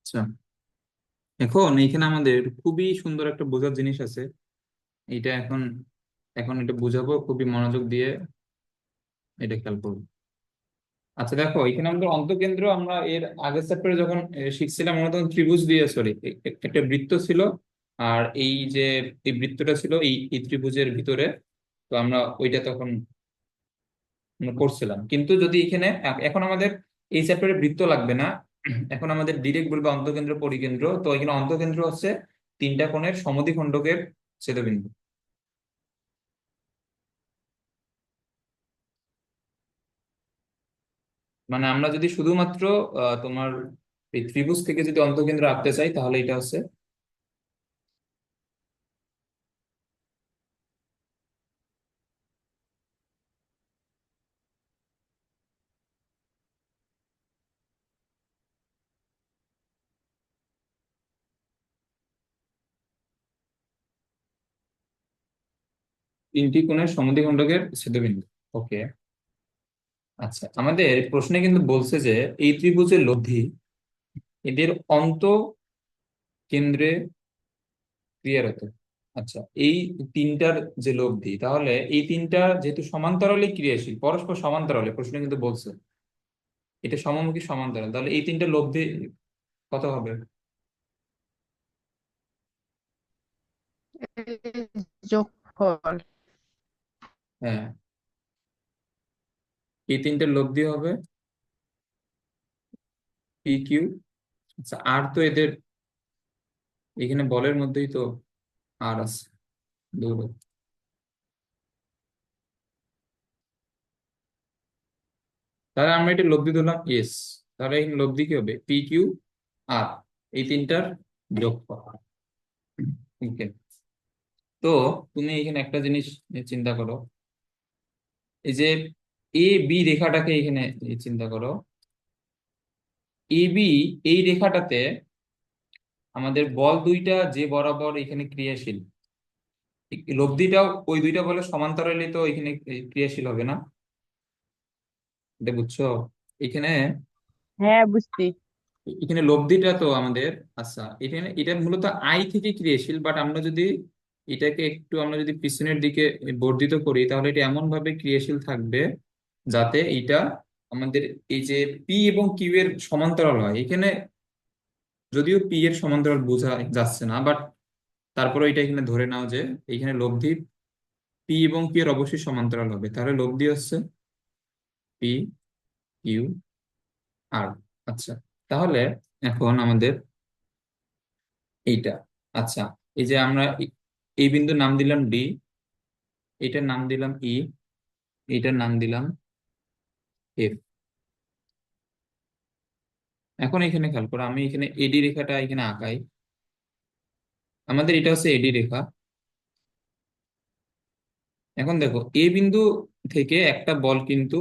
আচ্ছা, এখন এইখানে আমাদের খুবই সুন্দর একটা বোঝার জিনিস আছে। এটা এখন এখন এটা বুঝাবো, খুবই মনোযোগ দিয়ে এটা খেয়াল করবো। আচ্ছা দেখো, এখানে আমাদের অন্তঃকেন্দ্র আমরা এর আগের চ্যাপ্টারে যখন শিখছিলাম, আমরা তখন ত্রিভুজ দিয়ে, সরি, একটা বৃত্ত ছিল। আর এই যে এই বৃত্তটা ছিল এই ত্রিভুজের ভিতরে। তো আমরা ওইটা তখন আমরা করছিলাম, কিন্তু যদি এখানে এখন আমাদের এই চ্যাপ্টারে বৃত্ত লাগবে না। এখন আমাদের ডিরেক্ট বলবে অন্তঃকেন্দ্র পরিকেন্দ্র। তো এখানে অন্তঃকেন্দ্র হচ্ছে তিনটা কোণের সমদ্বিখণ্ডকের ছেদবিন্দু। মানে আমরা যদি শুধুমাত্র তোমার এই ত্রিভুজ থেকে যদি অন্তঃকেন্দ্র আঁকতে চাই, তাহলে এটা হচ্ছে তিনটি কোণের সমদ্বিখণ্ডকের ছেদবিন্দু। ওকে। আচ্ছা, আমাদের প্রশ্নে কিন্তু বলছে যে এই ত্রিভুজের লব্ধি এদের অন্তঃকেন্দ্রে ক্রিয়ারত। আচ্ছা, এই তিনটার যে লব্ধি, তাহলে এই তিনটা যেহেতু সমান্তরালে ক্রিয়াশীল, পরস্পর সমান্তরালে, প্রশ্ন কিন্তু বলছে এটা সমমুখী সমান্তরাল, তাহলে এই তিনটা লব্ধি কত হবে? যোগফল। হ্যাঁ, এই তিনটার লব্ধি হবে পি কিউ। আচ্ছা, আর তো এদের এখানে বলের মধ্যেই তো আর আছে, দূর। তাহলে আমরা এটা লব্ধি ধরলাম এস। তাহলে এখানে লব্ধি কি হবে? পি কিউ আর, এই তিনটার যোগফল। ওকে। তো তুমি এখানে একটা জিনিস চিন্তা করো, এই যে এ বি রেখাটাকে এখানে চিন্তা করো। এ বি, এই রেখাটাতে আমাদের বল দুইটা যে বরাবর এখানে ক্রিয়াশীল, লব্ধিটাও ওই দুইটা বলে সমান্তরালে তো এখানে ক্রিয়াশীল হবে না? এটা বুঝছো? এখানে হ্যাঁ, বুঝছি। এখানে লব্ধিটা তো আমাদের, আচ্ছা, এখানে এটা মূলত আই থেকে ক্রিয়াশীল, বাট আমরা যদি এটাকে একটু আমরা যদি পিছনের দিকে বর্ধিত করি, তাহলে এটা এমন ভাবে ক্রিয়াশীল থাকবে যাতে এটা আমাদের এই যে পি এবং কিউ এর সমান্তরাল হয়। এখানে যদিও পি এর সমান্তরাল বোঝা যাচ্ছে না, বাট তারপরে এটা এখানে ধরে নাও যে এখানে লব্ধি পি এবং কিউ এর অবশ্যই সমান্তরাল হবে। তাহলে লব্ধি হচ্ছে পি কিউ আর। আচ্ছা, তাহলে এখন আমাদের এইটা, আচ্ছা, এই যে আমরা এই বিন্দুর নাম দিলাম ডি, এটার নাম দিলাম ই, এটার নাম দিলাম এফ। এখন এখানে খেয়াল করো, আমি এখানে এডি রেখাটা এখানে আঁকাই। আমাদের এটা হচ্ছে এডি রেখা। এখন দেখো, এ বিন্দু থেকে একটা বল কিন্তু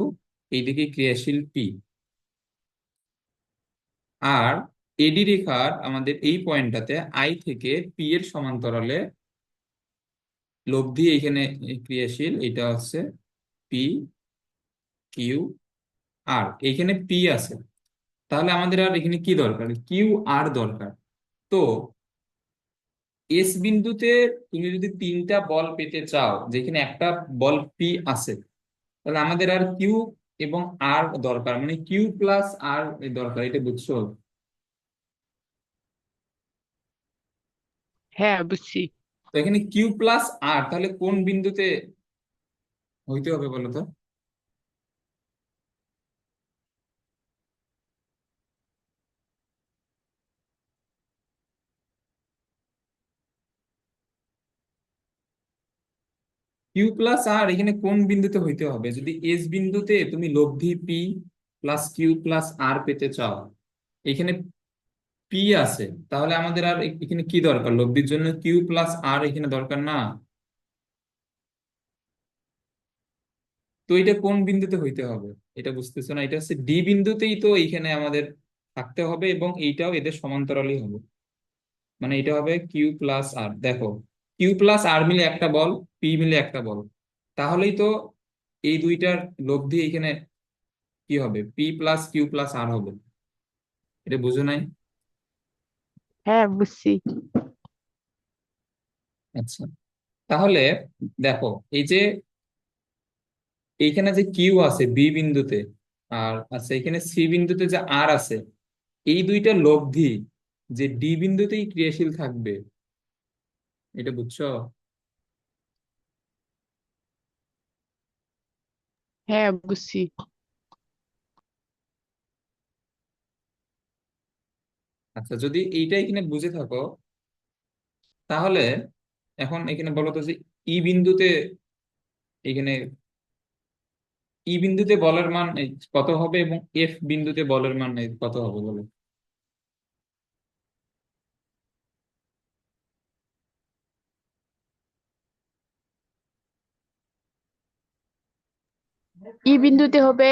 এইদিকে ক্রিয়াশীল পি, আর এডি রেখার আমাদের এই পয়েন্টটাতে আই থেকে পি এর সমান্তরালে লব্ধি এখানে ক্রিয়াশীল, এটা হচ্ছে পি কিউ আর, এখানে পি আছে। তাহলে আমাদের আর এখানে কি দরকার? কিউ আর দরকার। তো এস বিন্দুতে তুমি যদি তিনটা বল পেতে চাও, যেখানে একটা বল পি আছে, তাহলে আমাদের আর কিউ এবং আর দরকার, মানে কিউ প্লাস আর দরকার। এটা বুঝছো? হ্যাঁ, বুঝছি। তো এখানে কিউ প্লাস আর তাহলে কোন বিন্দুতে হইতে হবে বলো তো? কিউ প্লাস আর এখানে কোন বিন্দুতে হইতে হবে? যদি এস বিন্দুতে তুমি লব্ধি পি প্লাস কিউ প্লাস আর পেতে চাও, এখানে পি আছে, তাহলে আমাদের আর এখানে কি দরকার? লব্ধির জন্য কিউ প্লাস আর এখানে দরকার না? তো এটা কোন বিন্দুতে হইতে হবে? এটা বুঝতেছো না? এটা হচ্ছে ডি বিন্দুতেই তো এইখানে আমাদের থাকতে হবে, এবং এইটাও এদের সমান্তরালই হবে। মানে এটা হবে কিউ প্লাস আর। দেখো, কিউ প্লাস আর মিলে একটা বল, পি মিলে একটা বল, তাহলেই তো এই দুইটার লব্ধি এখানে কি হবে? পি প্লাস কিউ প্লাস আর হবে। এটা বুঝো নাই? হ্যাঁ, বুঝছি। আচ্ছা, তাহলে দেখো, এই যে এইখানে যে কিউ আছে বি বিন্দুতে, আর আচ্ছা এখানে সি বিন্দুতে যে আর আছে, এই দুইটা লব্ধি যে ডি বিন্দুতেই ক্রিয়াশীল থাকবে, এটা বুঝছো? হ্যাঁ, বুঝছি। আচ্ছা, যদি এইটা এখানে বুঝে থাকো, তাহলে এখন এখানে বলো তো যে ই বিন্দুতে, এখানে ই বিন্দুতে বলের মান কত হবে এবং এফ বিন্দুতে বলের মান কত হবে বলো। ই বিন্দুতে হবে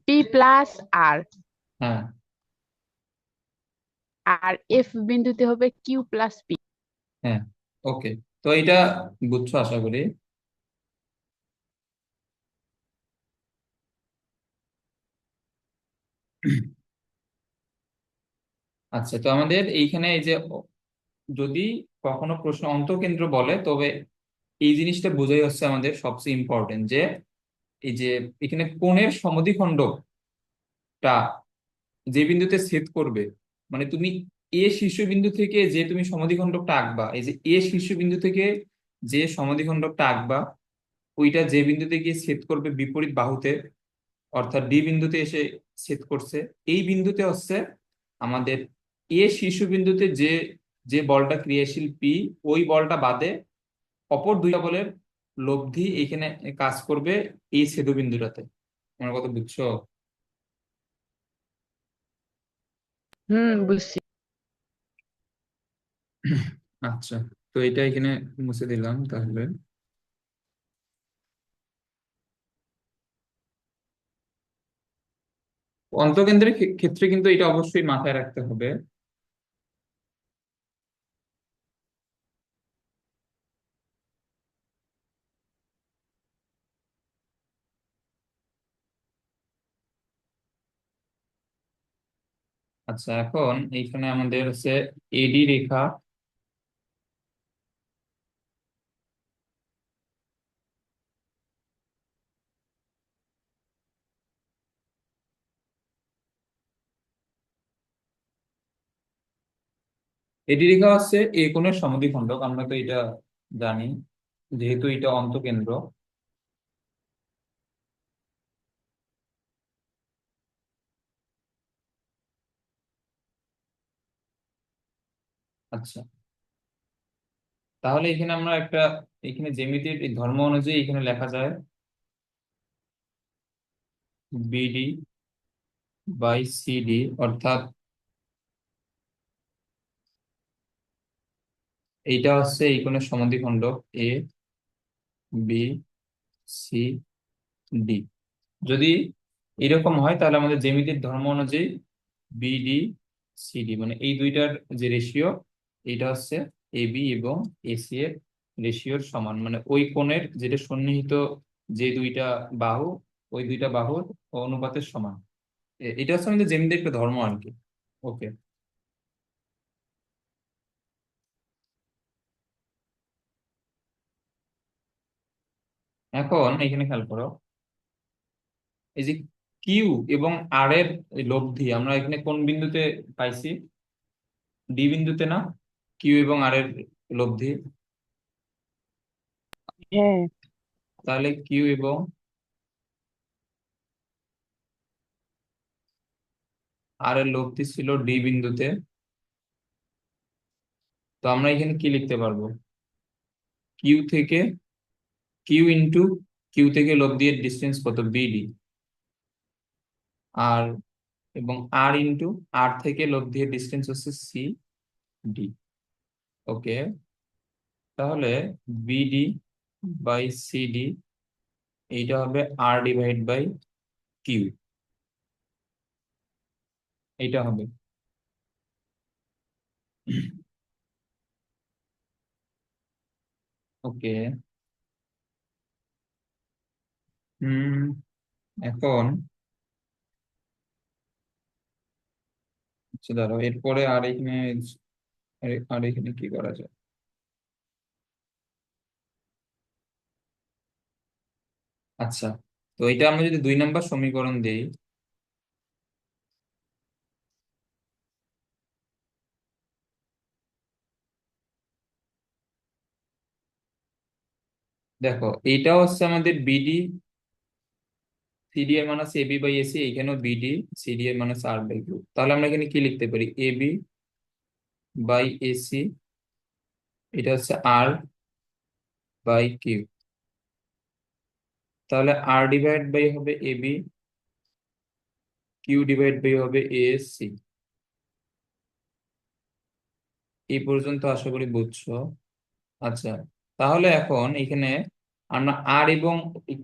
পি প্লাস আর, হ্যাঁ, আর এফ বিন্দুতে হবে কিউ প্লাস পি। হ্যাঁ, ওকে। তো এটা বুঝছো আশা করি। আচ্ছা, তো আমাদের এইখানে এই যে যদি কখনো প্রশ্ন অন্তঃকেন্দ্র বলে, তবে এই জিনিসটা বোঝাই হচ্ছে আমাদের সবচেয়ে ইম্পর্টেন্ট, যে এই যে এখানে কোণের সমদ্বিখণ্ডকটা যে বিন্দুতে ছেদ করবে, মানে তুমি এ শীর্ষবিন্দু থেকে যে তুমি সমদ্বিখণ্ডকটা আঁকবা, এই যে এ শীর্ষবিন্দু থেকে যে সমদ্বিখণ্ডকটা আঁকবা, ওইটা যে বিন্দুতে গিয়ে ছেদ করবে বিপরীত বাহুতে, অর্থাৎ ডি বিন্দুতে এসে ছেদ করছে, এই বিন্দুতে হচ্ছে আমাদের এ শীর্ষবিন্দুতে যে যে বলটা ক্রিয়াশীল পি, ওই বলটা বাদে অপর দুইটা বলের লব্ধি এখানে কাজ করবে এই ছেদবিন্দুটাতে। আমার কথা বুঝছো? হুম, বুঝছি। আচ্ছা, তো এটা এখানে মুছে দিলাম তাহলে। অন্তকেন্দ্রের ক্ষেত্রে কিন্তু এটা অবশ্যই মাথায় রাখতে হবে। আচ্ছা, এখন এইখানে আমাদের হচ্ছে এডি রেখা, এডি রেখা হচ্ছে এ কোণের সমদ্বিখণ্ডক, আমরা তো এটা জানি, যেহেতু এটা অন্তকেন্দ্র। আচ্ছা, তাহলে এখানে আমরা একটা, এখানে জ্যামিতির এই ধর্ম অনুযায়ী এখানে লেখা যায় বিডি বাই সিডি, অর্থাৎ এইটা হচ্ছে এই কোণের সমদ্বিখণ্ডক এ বি সি ডি। যদি এরকম হয় তাহলে আমাদের জ্যামিতির ধর্ম অনুযায়ী বিডি সিডি, মানে এই দুইটার যে রেশিও, এটা হচ্ছে এবি এবং এসি এর রেশিওর সমান, মানে ওই কোণের যেটা সন্নিহিত যে দুইটা বাহু, ওই দুইটা বাহুর অনুপাতের সমান। এটা হচ্ছে আমাদের জ্যামিতির একটা ধর্ম আর কি। ওকে, এখন এখানে খেয়াল করো, এই যে কিউ এবং আর এর লব্ধি আমরা এখানে কোন বিন্দুতে পাইছি? ডি বিন্দুতে না? কিউ এবং আর এর লব্ধি। হ্যাঁ, তাহলে কিউ এবং আর এর লব্ধি ছিল ডি বিন্দুতে। তো আমরা এখানে কি লিখতে পারবো? কিউ থেকে, কিউ ইন্টু কিউ থেকে লব্ধি এর ডিস্টেন্স কত? বিডি। আর এবং আর ইন্টু আর থেকে লব্ধি এর ডিস্টেন্স হচ্ছে সি ডি। ওকে, তাহলে বিডি বাই সিডি, এইটা হবে আর ডিভাইড বাই কিউ, এইটা হবে। ওকে। হুম, এখন আচ্ছা দাঁড়াও, এরপরে আর এখানে আর আর এখানে কি করা যায়? আচ্ছা, তো এটা আমরা যদি 2 নম্বর সমীকরণ দেই, দেখো এইটা হচ্ছে আমাদের বিডি, সিডি এর মান আছে এবি বাই এসি, এখানেও বিডি, সিডি এর মান আছে আর বাই কিউ। তাহলে আমরা এখানে কি লিখতে পারি? এবি বাই এসি, এটা হচ্ছে আর বাই কিউ। তাহলে আর ডিভাইড বাই হবে এবি, কিউ ডিভাইড বাই হবে এএসসি। এই পর্যন্ত আশা করি বুঝছো। আচ্ছা, তাহলে এখন এখানে আমরা আর এবং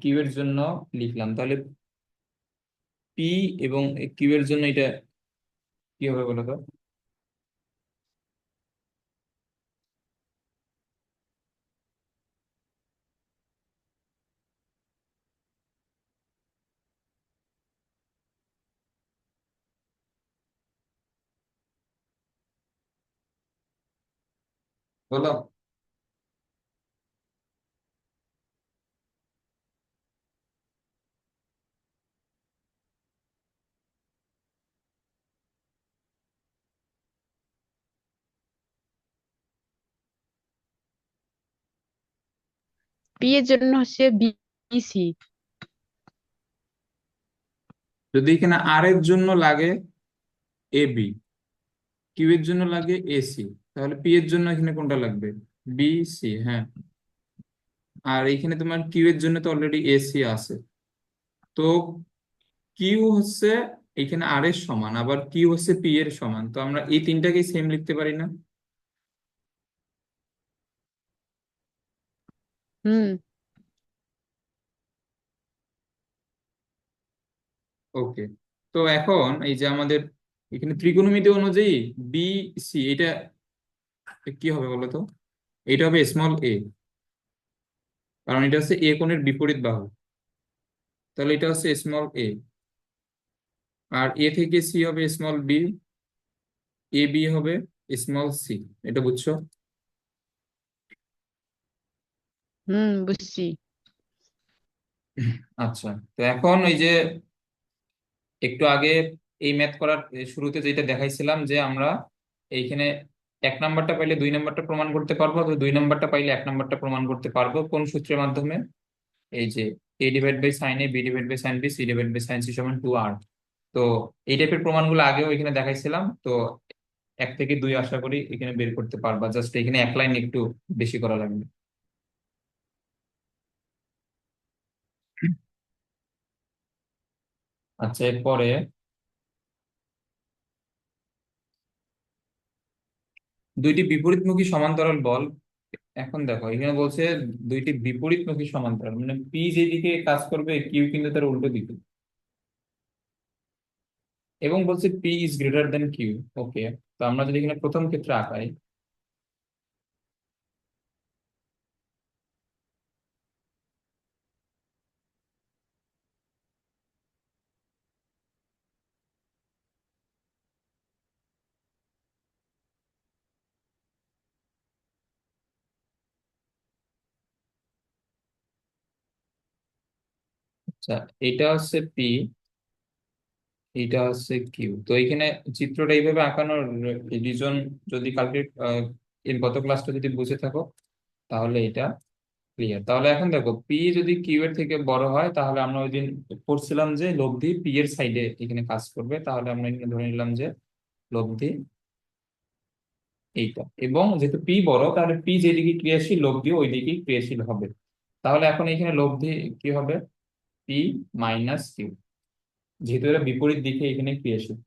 কিউ এর জন্য লিখলাম, তাহলে পি এবং কিউ এর জন্য এটা কি হবে বলো তো? বলো। পি এর জন্য হচ্ছে বিসি। যদি এখানে আর এর জন্য লাগে এবি, কিউ এর জন্য লাগে এসি, তাহলে পি এর জন্য এখানে কোনটা লাগবে? বি সি, হ্যাঁ। আর এখানে তোমার কিউ এর জন্য তো অলরেডি এসি আছে। তো কিউ হচ্ছে এখানে আর এর সমান, আবার কিউ হচ্ছে পি এর সমান, তো আমরা এই তিনটাকেই সেম লিখতে পারি না? হুম। ওকে, তো এখন এই যে আমাদের এখানে ত্রিকোণমিতি অনুযায়ী বি সি, এটা কি হবে বলো তো? এটা হবে স্মল এ, কারণ এটা হচ্ছে এ কোণের বিপরীত বাহু। তাহলে এটা হচ্ছে স্মল এ। আর এ থেকে সি হবে স্মল বি, এ বি হবে স্মল সি। এটা বুঝছো? হুম, বুঝছি। আচ্ছা, তো এখন এই যে একটু আগে এই ম্যাথ করার শুরুতে যেটা দেখাইছিলাম যে আমরা এইখানে 1 নাম্বারটা পাইলে 2 নাম্বারটা প্রমাণ করতে পারবো, তো 2 নাম্বারটা পাইলে 1 নাম্বারটা প্রমাণ করতে পারবো কোন সূত্রের মাধ্যমে? এই যে A divide by sine A, B divide by sine B, C divide by sine C সমান 2R। তো এই টাইপের প্রমাণগুলো আগেও এখানে দেখাইছিলাম, তো 1 থেকে 2 আশা করি এখানে বের করতে পারবা, জাস্ট এখানে এক লাইন একটু বেশি করা লাগবে। আচ্ছা, এরপরে দুইটি বিপরীতমুখী সমান্তরাল বল। এখন দেখো এখানে বলছে দুইটি বিপরীতমুখী সমান্তরাল, মানে পি যেদিকে কাজ করবে কিউ কিন্তু তার উল্টো দিকে, এবং বলছে P is greater than Q. Okay, তো আমরা যদি এখানে প্রথম ক্ষেত্রে আঁকাই, আচ্ছা এটা হচ্ছে পি, এটা হচ্ছে কিউ। তো এখানে চিত্রটা এইভাবে আঁকানোর রিজন, যদি কালকে এর গত ক্লাসটা যদি বুঝে থাকো তাহলে এটা ক্লিয়ার। তাহলে এখন দেখো পি যদি কিউ এর থেকে বড় হয়, তাহলে আমরা ওই দিন পড়ছিলাম যে লব্ধি পি এর সাইডে এখানে কাজ করবে, তাহলে আমরা এখানে ধরে নিলাম যে লব্ধি এইটা, এবং যেহেতু পি বড় তাহলে পি যেদিকে ক্রিয়াশীল লব্ধি ওই দিকে ক্রিয়াশীল হবে। তাহলে এখন এখানে লব্ধি কি হবে? পি মাইনাস কিউ, যেহেতু এরা বিপরীত দিকে এখানে ক্রিয়াশীল।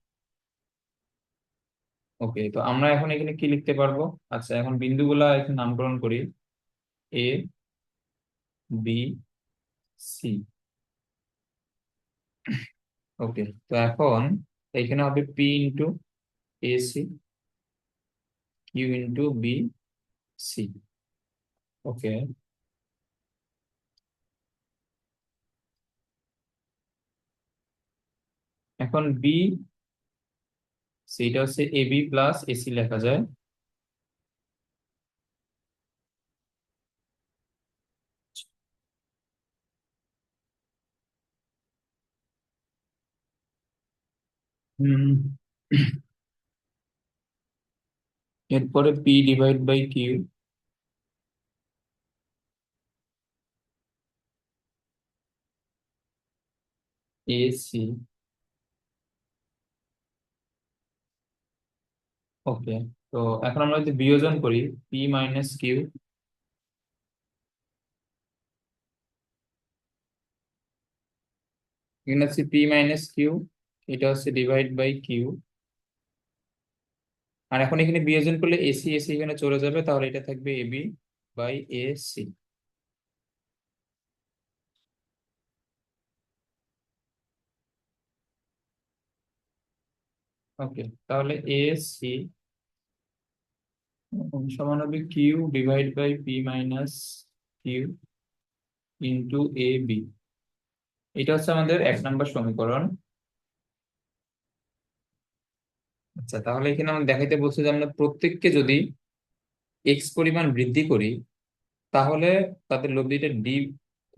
ওকে, তো আমরা এখন এখানে কি লিখতে পারবো? আচ্ছা, এখন বিন্দুগুলা এখানে নামকরণ করি, এ, বি, সি। ওকে, তো এখন এখানে হবে P into A C, Q into B C. Okay, এখন বি, সেটা হচ্ছে এ বি প্লাস এসি লেখা যায়। হুম, এরপরে P divide by Q, A C. Okay, তো এখন আমরা যদি বিয়োজন করি, পি মাইনাস কিউ, এখানে হচ্ছে পি মাইনাস কিউ, এটা হচ্ছে ডিভাইড বাই কিউ। আর এখন এখানে বিয়োজন করলে এসি এসি এখানে চলে যাবে, তাহলে এটা থাকবে AB by A C. Okay, তাহলে এ সি সমান হবে q divide by P minus q into A B. এটা হচ্ছে আমাদের 1 নম্বর সমীকরণ। আচ্ছা, তাহলে এখানে আমরা দেখাইতে বলছে যে আমরা প্রত্যেককে যদি এক্স পরিমাণ বৃদ্ধি করি, তাহলে তাদের লব্ধিটা ডি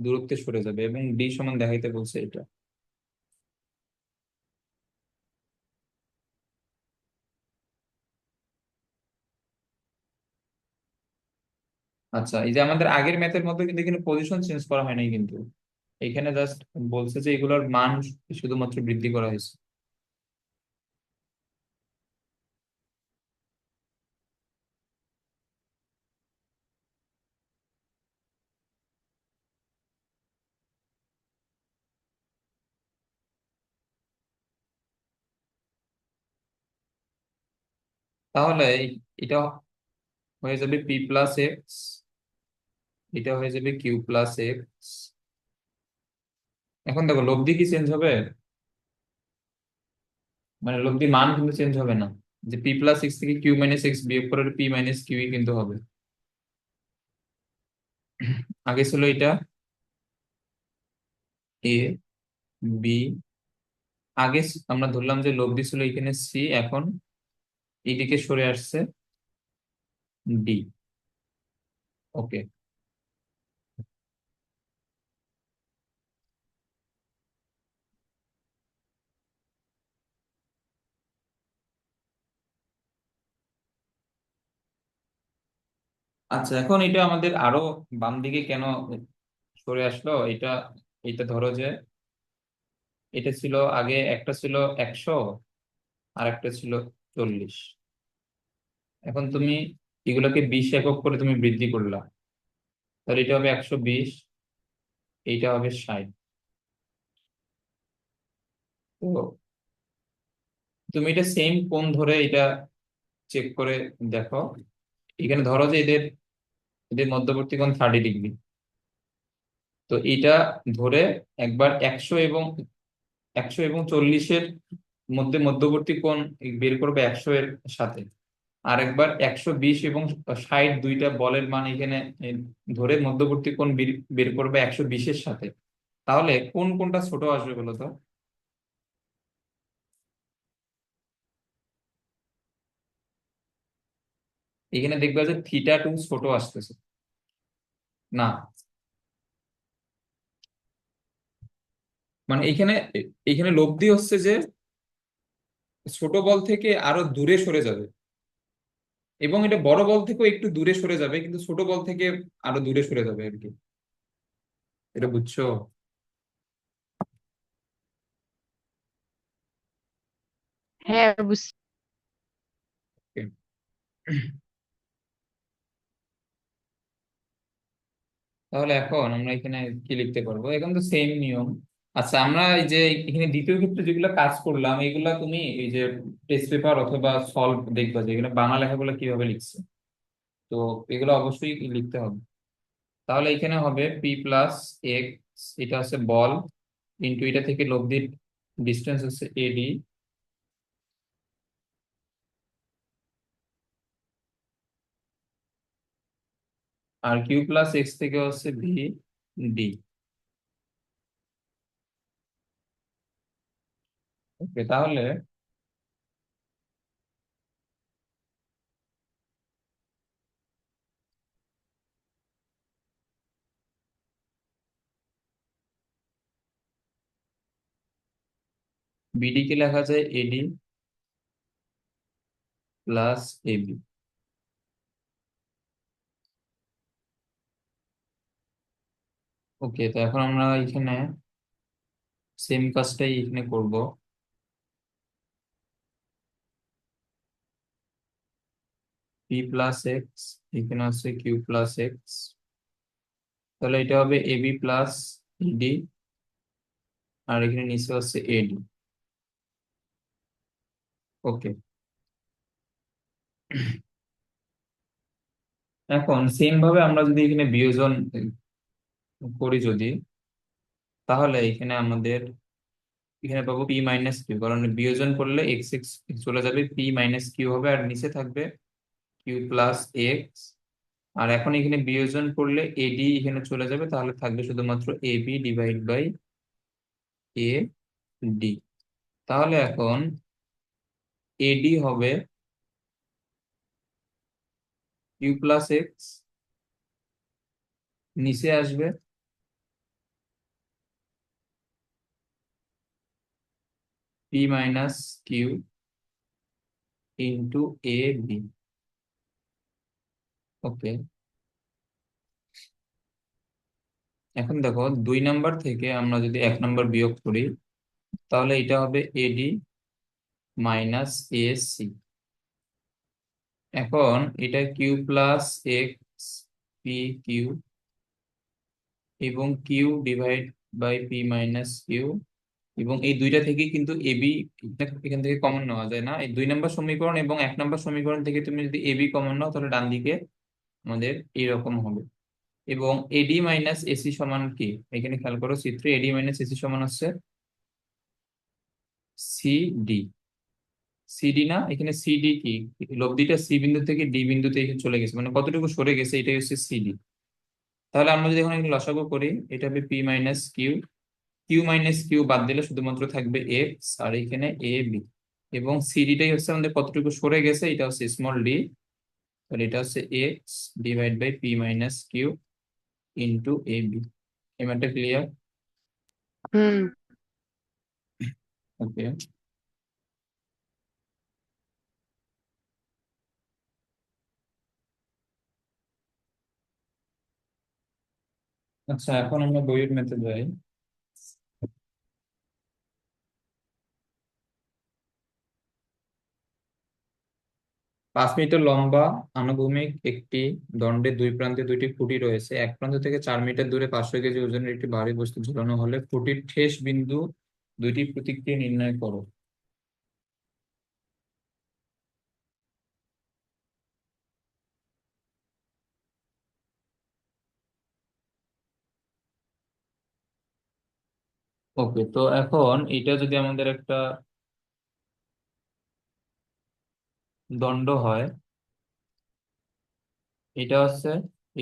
দূরত্বে সরে যাবে, এবং ডি সমান দেখাইতে বলছে এটা। আচ্ছা, এই যে আমাদের আগের ম্যাথের মধ্যে কিন্তু এখানে পজিশন চেঞ্জ করা হয় নাই কিন্তু, এখানে জাস্ট বলছে যে এগুলোর মান শুধুমাত্র বৃদ্ধি করা হয়েছে। তাহলে এটা হয়ে যাবে পি প্লাস এক্স, এটা হয়ে যাবে কিউ প্লাস এক্স। এখন দেখো লব্ধি কি চেঞ্জ হবে? মানে লব্ধি মান কিন্তু চেঞ্জ হবে না, যে পি প্লাস এক্স থেকে কিউ মাইনাস এক্স বিয়োগ করে পি মাইনাস কিউই কিন্তু হবে। আগে ছিল এটা এ বি, আগে আমরা ধরলাম যে লব্ধি ছিল এখানে সি, এখন এইদিকে সরে আসছে ডি। ওকে। আচ্ছা, এখন এটা আমাদের আরো বাম দিকে কেন সরে আসলো এটা? এটা ধরো যে এটা ছিল আগে, একটা ছিল 100 আর একটা ছিল 40। এখন তুমি এগুলোকে 20 একক করে তুমি বৃদ্ধি করলা, তাহলে এটা হবে 120, এইটা হবে 60। তো তুমি এটা সেম কোণ ধরে এটা চেক করে দেখো। এখানে ধরো যে এদের এদের মধ্যবর্তী কোণ 30 ডিগ্রি। তো এটা ধরে একবার 100 এবং 40-এর মধ্যে মধ্যবর্তী কোণ বের করবে 100 এর সাথে, আর একবার 120 এবং 60 দুইটা বলের মান এখানে ধরে মধ্যবর্তী কোণ বের বের করবে 120-এর সাথে। তাহলে কোন কোনটা ছোট আসবে বলো তো? এখানে দেখবা যে থিটা 2 ছোট আসতেছে না। মানে এখানে এখানে লব্ধি হচ্ছে যে ছোট বল থেকে আরো দূরে সরে যাবে, এবং এটা বড় বল থেকেও একটু দূরে সরে যাবে, কিন্তু ছোট বল থেকে আরো দূরে সরে যাবে আর কি। এটা বুঝছো? হ্যাঁ, বুঝছি। Okay. তাহলে এখন আমরা এখানে কি লিখতে পারবো? এখন তো সেম নিয়ম। আচ্ছা, আমরা এই যে এখানে দ্বিতীয় ক্ষেত্রে যেগুলো কাজ করলাম, এগুলা তুমি এই যে টেস্ট পেপার অথবা সলভ দেখবা যে এখানে বাংলা লেখাগুলো কিভাবে লিখছে। তো এগুলো অবশ্যই লিখতে হবে। তাহলে এখানে হবে পি প্লাস এক্স, এটা হচ্ছে বল, ইন্টু এটা থেকে লব্ধির ডিস্টেন্স হচ্ছে এডি, আর কিউ প্লাস এক্স থেকে হচ্ছে ভি ডি। ওকে, তাহলে বিডি কে লেখা যায় এডি প্লাস এবি। ওকে, তো এখন আমরা এখানে সেম কাজটাই এখানে করব। পি প্লাস এক্স, এখানে আছে কিউ প্লাস এক্স, তাহলে এটা হবে এবি প্লাস ইডি, আর এখানে নিচে আছে এডি। ওকে, এখন সেম ভাবে আমরা যদি এখানে বিয়োজন করি যদি, তাহলে এখানে আমাদের এখানে পাবো পি মাইনাস কিউ, কারণ বিয়োজন করলে এক্স এক্স চলে যাবে, পি মাইনাস কিউ হবে, আর নিচে থাকবে কিউ প্লাস এক্স। আর এখন এখানে বিয়োজন করলে এডি এখানে চলে যাবে, তাহলে থাকবে শুধুমাত্র AB divide by A D. তাহলে এখন এডি হবে কিউ প্লাস এক্স, নিচে আসবে p minus q into A B. Okay, এখন দেখো 2 নাম্বার থেকে আমরা যদি 1 নাম্বার বিয়োগ করি, তাহলে এটা হবে এডি মাইনাস এ সি। এখন এটা Q plus X P Q, এবং Q divide by P minus Q, এবং এই দুইটা থেকে কিন্তু এবি এখান থেকে কমন নেওয়া যায় না। এই 2 নাম্বার সমীকরণ এবং 1 নাম্বার সমীকরণ থেকে তুমি যদি এবি কমন নাও, তাহলে ডান দিকে আমাদের এইরকম হবে। এবং এডি মাইনাস এসি সমান কি, এখানে খেয়াল করো চিত্রে, এডি মাইনাস এসি সমান হচ্ছে সিডি। সিডি না, এখানে সিডি কি, লব্ধিটা সি বিন্দু থেকে ডি বিন্দুতে এখানে চলে গেছে, মানে কতটুকু সরে গেছে, এটাই হচ্ছে সিডি। তাহলে আমরা যদি এখন এখানে লসাগু করি, এটা হবে p minus q, q minus q বাদ দিলে শুধুমাত্র থাকবে এক্স, আর এখানে এ বি। এবং সিডিটাই হচ্ছে আমাদের কতটুকু সরে গেছে, এটা হচ্ছে স্মল ডি, তাহলে এটা হচ্ছে x divide by P minus q into A B. এই ম্যাটটা ক্লিয়ার? হুম। ওকে, আচ্ছা এখন আমরা বইয়ের ম্যাথে যাই। 5 মিটার লম্বা আনুভূমিক একটি দণ্ডের 2 প্রান্তে 2টি খুঁটি রয়েছে। এক প্রান্ত থেকে 4 মিটার দূরে 500 কেজি ওজনের একটি ভারী বস্তু ঝুলানো হলে খুঁটির ঠেস বিন্দু দুইটি প্রতিক্রিয়া নির্ণয় করো। ওকে, তো এখন এটা যদি আমাদের একটা দণ্ড হয়, এটা হচ্ছে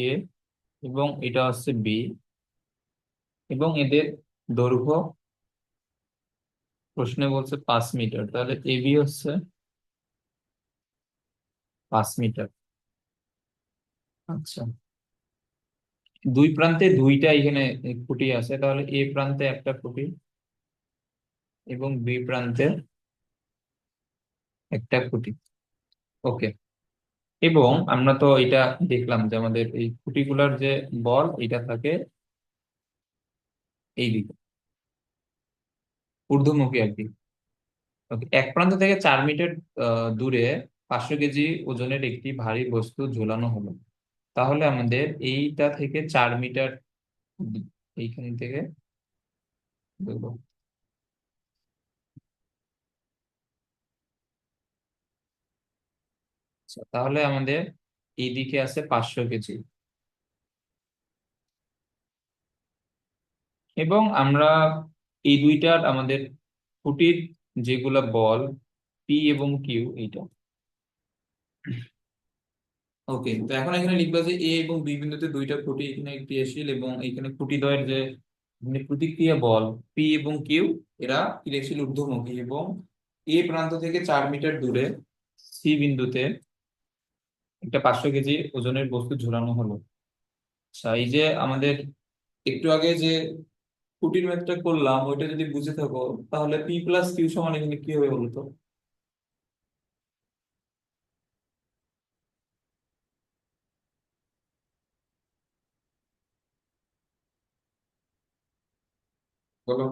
এ এবং এটা হচ্ছে বি, এবং এদের দৈর্ঘ্য প্রশ্নে বলছে 5 মিটার, তাহলে এবি হচ্ছে 5 মিটার। আচ্ছা, 2 প্রান্তে দুইটা এখানে খুঁটি আছে, তাহলে এ প্রান্তে একটা খুঁটি এবং বি প্রান্তে একটা খুঁটি। ওকে, এবং আমরা তো এটা দেখলাম যে আমাদের এই খুঁটিগুলোর যে বল এটা থাকে এই দিকে, ঊর্ধ্বমুখী আর কি। ওকে, এক প্রান্ত থেকে 4 মিটার দূরে 500 কেজি ওজনের একটি ভারী বস্তু ঝোলানো হলো, তাহলে আমাদের এইটা থেকে 4 মিটার এইখান থেকে দেখবো। আচ্ছা, তাহলে আমাদের এইদিকে আছে 500 কেজি, এবং আমরা এই দুইটার আমাদের খুঁটির যেগুলা বল পি এবং কিউ এইটা। ওকে, তো এখন এখানে লিখবা যে এ এবং বি বিন্দুতে দুইটা খুঁটি এখানে ক্রিয়াশীল, এবং এখানে খুঁটি দ্বয়ের যে মানে প্রতিক্রিয়া বল পি এবং কিউ, এরা ক্রিয়াশীল ঊর্ধ্বমুখী, এবং এ প্রান্ত থেকে 4 মিটার দূরে সি বিন্দুতে একটা 500 কেজি ওজনের বস্তু ঝুলানো হলো। আচ্ছা, এই যে আমাদের একটু আগে যে খুঁটির ম্যাথটা করলাম, ওইটা যদি বুঝে থাকো, তাহলে পি প্লাস কিউ সমান এখানে কি হবে বলতো? বলো।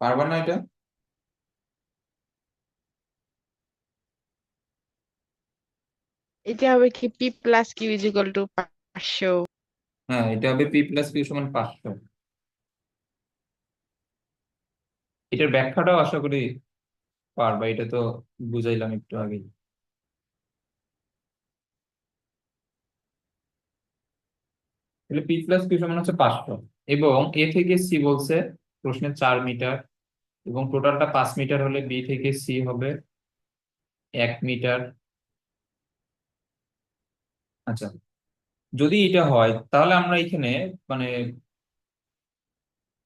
পারবা না এটা? এটা হবে কি p plus q is equal to 500। হ্যাঁ, এটা হবে পি প্লাস কিউ সমান 500। এটার ব্যাখ্যাটাও আশা করি পারবা, এটা তো বুঝাইলাম একটু আগে। তাহলে পি প্লাস কিউ সমান হচ্ছে 500, এবং এ থেকে সি বলছে প্রশ্নে 4 মিটার, এবং টোটালটা 5 মিটার হলে বি থেকে সি হবে 1 মিটার। আচ্ছা, যদি এটা হয় তাহলে আমরা এখানে মানে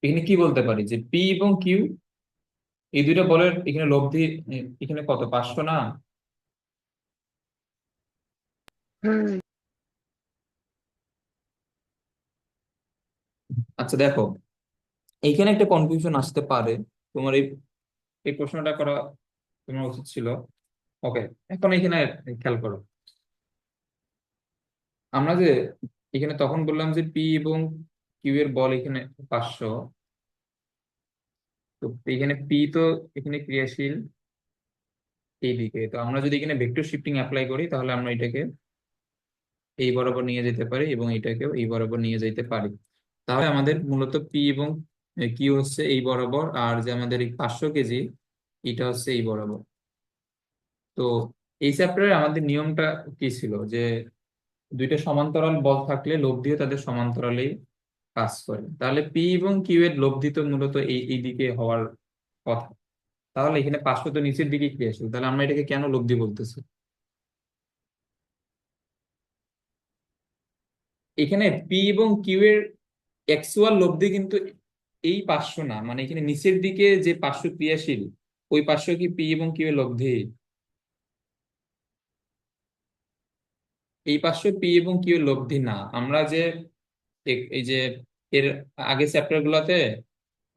এখানে কি বলতে পারি যে পি এবং কিউ এই দুইটা বলের এখানে লব্ধি এখানে কত, 500 না? হুম। আচ্ছা দেখো, এইখানে একটা কনফিউশন আসতে পারে। তোমার এই এই প্রশ্নটা করা তোমার উচিত ছিল। ওকে, এখন এখানে খেয়াল করো, আমরা যে এখানে তখন বললাম যে পি এবং কিউ এর বল এখানে 500, তো এখানে পি তো এখানে ক্রিয়াশীল এইদিকে, তো আমরা যদি এখানে ভেক্টর শিফটিং অ্যাপ্লাই করি তাহলে আমরা এটাকে এই বরাবর নিয়ে যেতে পারি এবং এটাকেও এই বরাবর নিয়ে যেতে পারি। তাহলে আমাদের মূলত পি এবং কিউ হচ্ছে এই বরাবর, আর যে আমাদের এই 500 কেজি এটা হচ্ছে এই বরাবর। তো এই চ্যাপ্টারে আমাদের নিয়মটা কি ছিল যে দুইটা সমান্তরাল বল থাকলে লব্ধিও তাদের সমান্তরালেই কাজ করে। তাহলে পি এবং কিউ এর লব্ধি তো মূলত এই দিকে হওয়ার কথা। তাহলে এখানে 500 তো নিচের দিকে ক্রিয়াশীল, তাহলে আমরা এটাকে কেন লব্ধি বলতেছি? এখানে পি এবং কিউ এর অ্যাকচুয়াল লব্ধি কিন্তু এই 500 না, মানে এখানে নিচের দিকে যে 500 ক্রিয়াশীল, ওই 500 কি পি এবং কিউ এর লব্ধি? এই 500 পি এবং কিউ এর লব্ধি না। আমরা যে এই যে এর আগে চ্যাপ্টার গুলাতে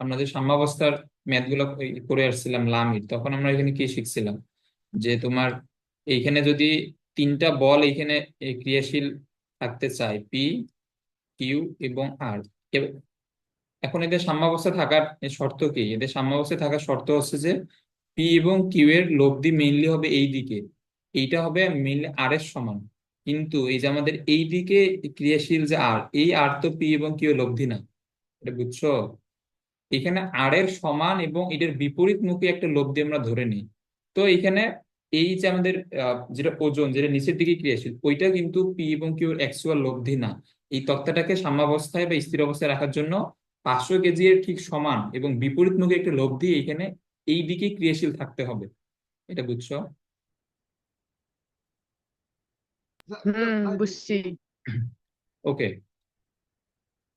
আমরা যে সাম্যাবস্থার ম্যাথ গুলো করে আসছিলাম লামির, তখন আমরা এখানে কি শিখছিলাম যে তোমার এইখানে যদি তিনটা বল এইখানে ক্রিয়াশীল থাকতে চায়, পি, কিউ এবং আর, এখন এদের সাম্যাবস্থা থাকার শর্ত কি? এদের সাম্যাবস্থায় থাকার শর্ত হচ্ছে যে পি এবং কিউ এর লব্ধি মেইনলি হবে এই দিকে, এইটা হবে মেইনলি আর এর সমান। কিন্তু এই যে আমাদের এই দিকে ক্রিয়াশীল যে আর, এই আর তো পি এবং কিউ এর লব্ধি না, এটা বুঝছো? এখানে আর এর সমান এবং এটার বিপরীতমুখী একটা লব্ধি আমরা ধরে নিই। তো এখানে এই যে আমাদের যেটা ওজন, যেটা নিচের দিকে ক্রিয়াশীল, ওইটা কিন্তু পি এবং কিউ এর অ্যাকচুয়াল লব্ধি না। এই তক্তাটাকে সাম্যাবস্থায় বা স্থির অবস্থায় রাখার জন্য 500 কেজি এর ঠিক সমান এবং বিপরীতমুখী একটা লব্ধি এখানে এই দিকে ক্রিয়াশীল থাকতে হবে। এটা বুঝছো? হুম, বুঝছি। ওকে,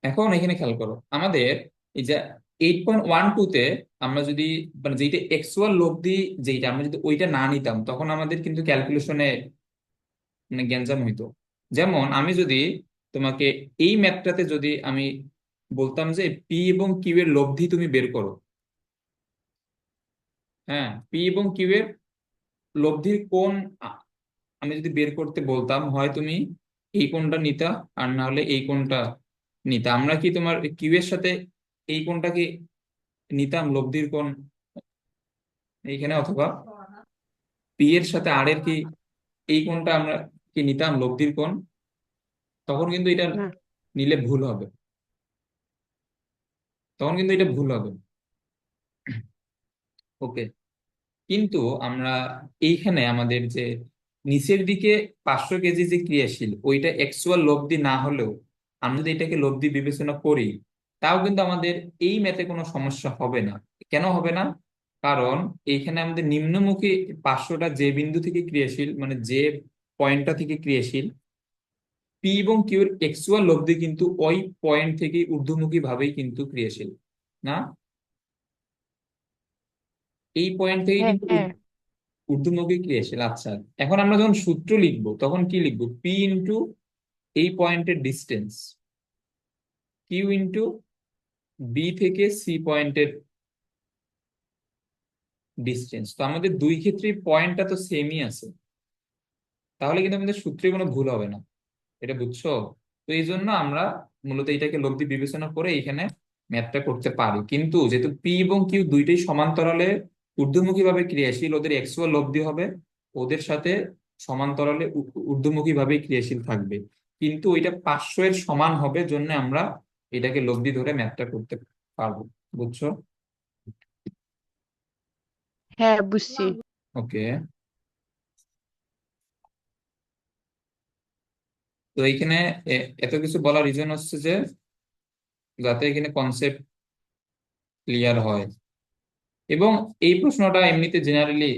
এখন এখানে খেয়াল করো, আমাদের এই যে 8.12 তে আমরা যদি মানে যেটা অ্যাকচুয়াল লব্ধি, যেটা আমরা যদি ওইটা না নিতাম তখন আমাদের কিন্তু ক্যালকুলেশনে মানে গ্যাঞ্জাম হইতো। যেমন আমি যদি তোমাকে এই ম্যাথটাতে যদি আমি বলতাম যে পি এবং কিউ এর লব্ধি তুমি বের করো, হ্যাঁ, পি এবং কিউ এর লব্ধির কোণ আমি যদি বের করতে বলতাম, হয় তুমি এই কোণটা নিতা আর না হলে এই কোণটা নিতা। আমরা কি তোমার কিউ এর সাথে এই কোণটা কি নিতাম লব্ধির কোণ এইখানে, অথবা পি এর সাথে আর এর কি এই কোণটা আমরা কি নিতাম লব্ধির কোণ? তখন কিন্তু এটা না। নিলে ভুল হবে, তখন কিন্তু এটা ভুল হবে। ওকে, কিন্তু আমরা এইখানে আমাদের যে নিচের দিকে 500 কেজি যে ক্রিয়াশীল, ওইটা অ্যাকচুয়াল লব্ধি না হলেও আমরা যদি এটাকে লব্ধি বিবেচনা করি, তাও কিন্তু আমাদের এই ম্যাথে কোনো সমস্যা হবে না। কেন হবে না? কারণ এইখানে আমাদের নিম্নমুখী 500টা যে বিন্দু থেকে ক্রিয়াশীল, মানে যে পয়েন্টটা থেকে ক্রিয়াশীল, পি এবং কিউ এর অ্যাকচুয়াল লব্ধি কিন্তু ওই পয়েন্ট থেকে ঊর্ধ্বমুখী ভাবেই কিন্তু ক্রিয়াশীল, না? এই পয়েন্ট থেকে হ্যাঁ কিন্তু হ্যাঁ ঊর্ধ্বমুখী ক্রিয়াশীল। আচ্ছা, এখন আমরা যখন সূত্র লিখবো তখন কি লিখবো? পি ইন্টু এই পয়েন্টের ডিস্টেন্স, কিউ ইন্টু বি থেকে সি পয়েন্টের ডিস্টেন্স। তো আমাদের দুই ক্ষেত্রেই পয়েন্টটা তো সেমই আছে, তাহলে কিন্তু আমাদের সূত্রে কোনো ভুল হবে না। এটা বুঝছো? তো এই জন্য আমরা মূলত এটাকে লব্ধি বিবেচনা করে এখানে ম্যাথটা করতে পারি। কিন্তু যেহেতু পি এবং কিউ দুইটাই সমান্তরালে ঊর্ধ্বমুখী ভাবে ক্রিয়াশীল, ওদের এক্সও লব্ধি হবে, ওদের সাথে সমান্তরালে ঊর্ধ্বমুখী ভাবে ক্রিয়াশীল থাকবে, কিন্তু ওইটা 500 এর সমান হবে জন্য আমরা এটাকে লব্ধি ধরে ম্যাথটা করতে পারবো। বুঝছো? হ্যাঁ বুঝছি। ওকে। তো এইখানে এত কিছু বলার রিজন হচ্ছে যে যাতে এখানে কনসেপ্ট ক্লিয়ার হয়। এবং এই প্রশ্নটা এমনিতে জেনারেলি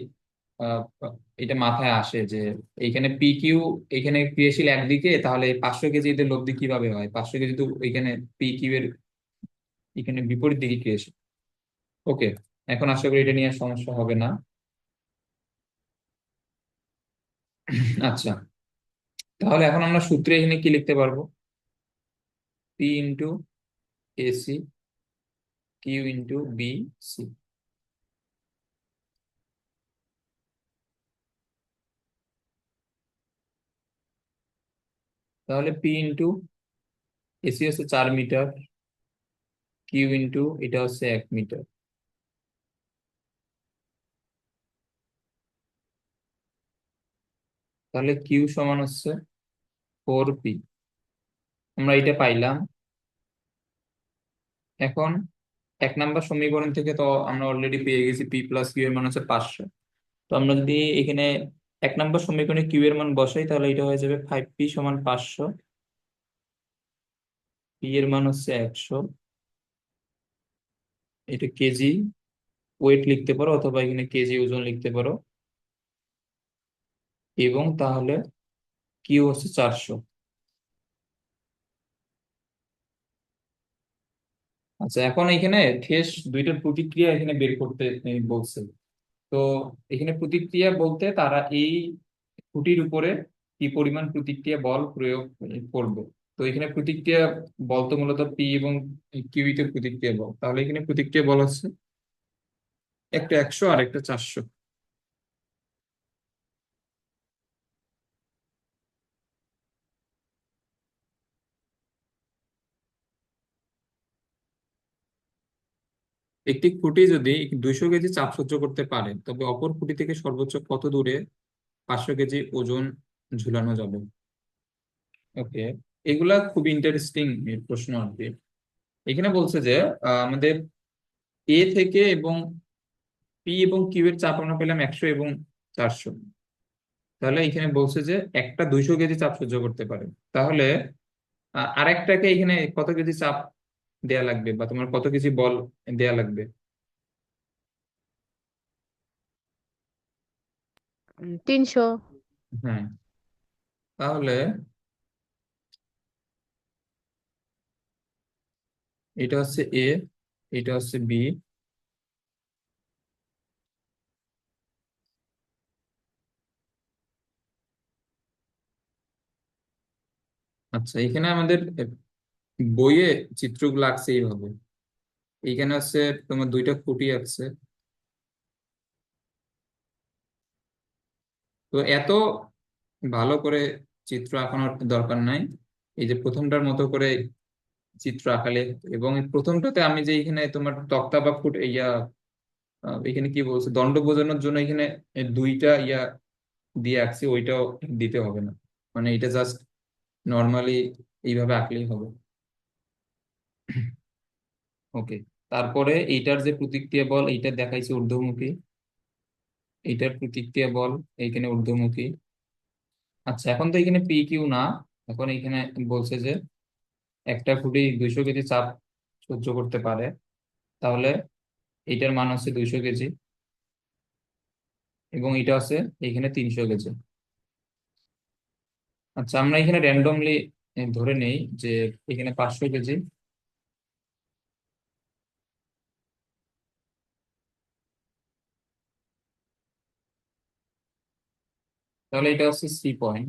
এটা মাথায় আসে যে এইখানে পি কিউ, এখানে ক্রিয়াশীল একদিকে, তাহলে 500 কেজি এদের লব্ধি কিভাবে হয়? 500 কেজি তো এখানে পি কিউ এর এখানে বিপরীত দিকে ক্রিয়াশীল। ওকে, এখন আশা করি এটা নিয়ে আর সমস্যা হবে না। আচ্ছা, তাহলে এখন আমরা সূত্রে এখানে কি লিখতে পারবো? P into AC, q into B C. তাহলে পি ইন্টু এসি হচ্ছে 4 মিটার, কিউ ইন্টু এটা হচ্ছে 1 মিটার। তাহলে কিউ সমান হচ্ছে 4 পি। আমরা এটা পাইলাম। এখন 1 নাম্বার সমীকরণ থেকে তো আমরা অলরেডি পেয়ে গেছি পি প্লাস কিউ এর মান হচ্ছে 500। তো আমরা যদি এখানে 1 নাম্বার সমীকরণে কিউ এর মান বসাই তাহলে এটা হয়ে যাবে 5p সমান 500, পি এর মান হচ্ছে 100। এটা কেজি ওয়েট লিখতে পারো অথবা এখানে কেজি ওজন লিখতে পারো, এবং তাহলে কিউ হচ্ছে 400। আচ্ছা, এখন এখানে ঠেস দুইটার প্রতিক্রিয়া এখানে বের করতে বলছে। তো এখানে প্রতিক্রিয়া বলতে তারা এই খুঁটির উপরে কি পরিমাণ প্রতিক্রিয়া বল প্রয়োগ করবে। তো এখানে প্রতিক্রিয়া বল তো মূলত পি এবং কিউইতে প্রতিক্রিয়া বল, তাহলে এখানে প্রতিক্রিয়া বল হচ্ছে একটা 100 আর একটা 400। একটি খুঁটি যদি 200 কেজি চাপ সহ্য করতে পারে তবে অপর খুঁটি থেকে সর্বোচ্চ কত দূরে 500 কেজি ওজন ঝুলানো যাবে? ওকে, এগুলা খুব ইন্টারেস্টিং প্রশ্ন আর কি। এখানে বলছে যে আমাদের এ থেকে এবং পি এবং কিউ এর চাপ আমরা পেলাম 100 এবং 400। তাহলে এখানে বলছে যে একটা 200 কেজি চাপ সহ্য করতে পারে, তাহলে আরেকটাকে এখানে কত কেজি চাপ দেয়া লাগবে বা তোমার কত কেজি বল দেয়া লাগবে? 300। হ্যাঁ, তাহলে এটা হচ্ছে এ, এটা হচ্ছে বি। আচ্ছা, এখানে আমাদের বইয়ে চিত্রগুলো আঁকছে এইভাবে। এইখানে হচ্ছে তোমার দুইটা খুঁটি আছে। তো এত ভালো করে চিত্র আঁকানোর দরকার নাই, এই যে প্রথমটার মতো করে চিত্র আঁকালে। এবং এই প্রথমটাতে আমি যে এখানে তোমার তক্তা বা ফুট ইয়া এখানে কি বলছে দণ্ড বোঝানোর জন্য এখানে দুইটা ইয়া দিয়ে আঁকছি, ওইটাও দিতে হবে না। মানে এটা জাস্ট নর্মালি এইভাবে আঁকলেই হবে। ওকে, তারপরে এইটার যে প্রতিক্রিয়া বল এইটা দেখাইছে ঊর্ধ্বমুখী, এইটার প্রতিক্রিয়া বল এইখানে ঊর্ধ্বমুখী। আচ্ছা, এখন তো এখানে পি কিউ না, এখন এখানে বলছে যে একটা খুঁটি 200 কেজি চাপ সহ্য করতে পারে, তাহলে এইটার মান হচ্ছে 200 কেজি, এবং এটা হচ্ছে এখানে 300 কেজি। আচ্ছা, আমরা এখানে র্যান্ডমলি ধরে নেই যে এখানে 500 কেজি, তাহলে এটা হচ্ছে সি পয়েন্ট।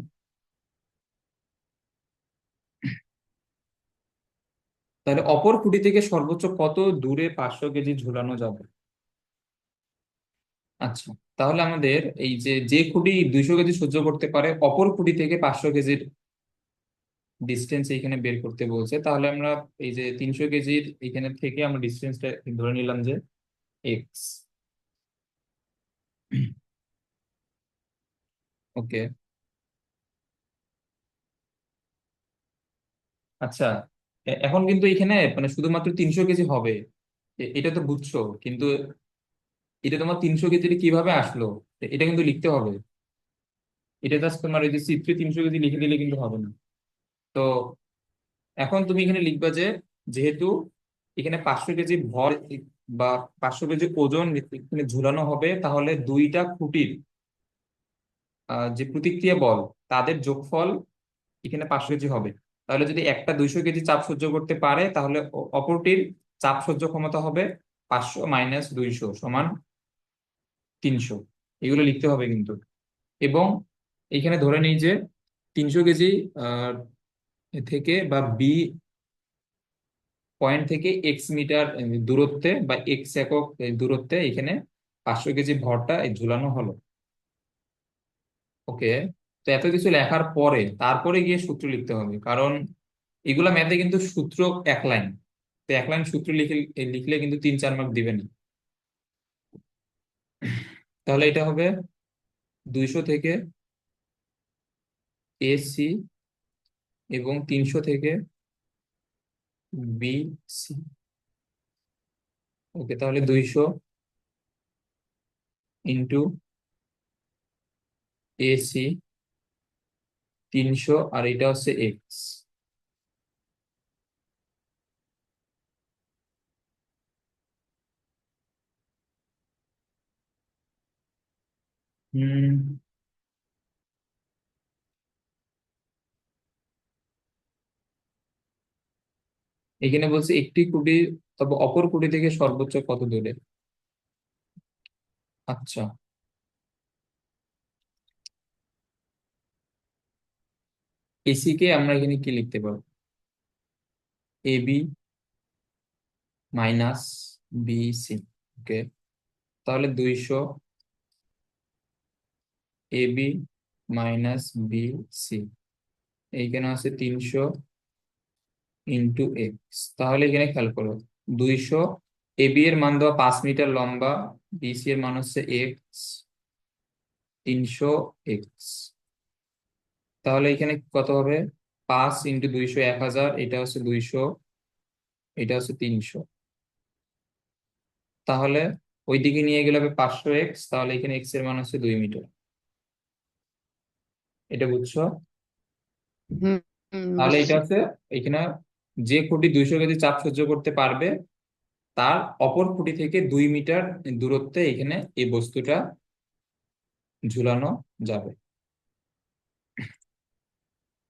তাহলে অপর খুঁটি থেকে সর্বোচ্চ কত দূরে 500 কেজি ঝুলানো যাবে? আচ্ছা, তাহলে আমাদের এই যে যে খুঁটি 200 কেজি সহ্য করতে পারে অপর খুঁটি থেকে 500 কেজির ডিস্টেন্স এখানে বের করতে বলছে, তাহলে আমরা এই যে 300 কেজির এখানে থেকে আমরা ডিস্টেন্সটা ধরে নিলাম যে এক্স। ওকে। আচ্ছা, এখন কিন্তু এখানে মানে শুধুমাত্র 300 কেজি হবে, এটা তো বুঝছো, কিন্তু এটা তোমার 300 কেজি কিভাবে আসলো এটা কিন্তু লিখতে হবে। এটা জাস্ট তোমার এই যে চিত্রে 300 কেজি লিখে দিলে কিন্তু হবে না। তো এখন তুমি এখানে লিখবা যে যেহেতু এখানে 500 কেজি ভর বা 500 কেজি ওজন এখানে ঝুলানো হবে, তাহলে দুইটা খুঁটির যে প্রতিক্রিয়া বল তাদের যোগফল এখানে 500 কেজি হবে। তাহলে যদি একটা 200 কেজি চাপ সহ্য করতে পারে, তাহলে অপরটির চাপ সহ্য ক্ষমতা হবে 500 - 200 = 300। এগুলো লিখতে হবে কিন্তু। এবং এখানে ধরে নিই যে 300 কেজি থেকে বা বি পয়েন্ট থেকে এক্স মিটার দূরত্বে বা এক্স একক দূরত্বে এখানে 500 কেজি ভরটা ঝুলানো হলো। ওকে। তো এত কিছু লেখার পরে তারপরে গিয়ে সূত্র লিখতে হবে, কারণ এগুলা ম্যাথে কিন্তু সূত্র 1 লাইন। তো 1 লাইন সূত্র লিখে লিখলে কিন্তু 3-4 মার্ক দিবে না। তাহলে এটা হবে 200 থেকে এসি এবং 300 থেকে বি সি। ওকে, তাহলে 200 ইন্টু এসি 300, আর এটা হচ্ছে এক্স। হুম। এখানে বলছে একটি কুটি, তবে অপর কুটি থেকে সর্বোচ্চ কত দূরে। আচ্ছা, এসি কে আমরা এখানে কি লিখতে পারবো? A B minus B C. Okay, তাহলে 200 A B minus B C, এইখানে আছে 300 ইন্টু এক্স। তাহলে এখানে খেয়াল করো, 200 এ বি এর মান দেওয়া 5 মিটার লম্বা, বি সি এর মান হচ্ছে এক্স, 300 এক্স। তাহলে এখানে কত হবে? 5 × 200 1000, এটা হচ্ছে 200, এটা হচ্ছে 300। তাহলে ওইদিকে নিয়ে গেলে হবে 500 এক্স, তাহলে এখানে এক্স এর মান হচ্ছে 2 মিটার। এটা বুঝছো? হুম হুম, তাহলে এটা বুঝছি। হচ্ছে এখানে যে খুঁটি 200 কেজি চাপ সহ্য করতে পারবে তার অপর খুঁটি থেকে 2 মিটার দূরত্বে এখানে এই বস্তুটা ঝুলানো যাবে।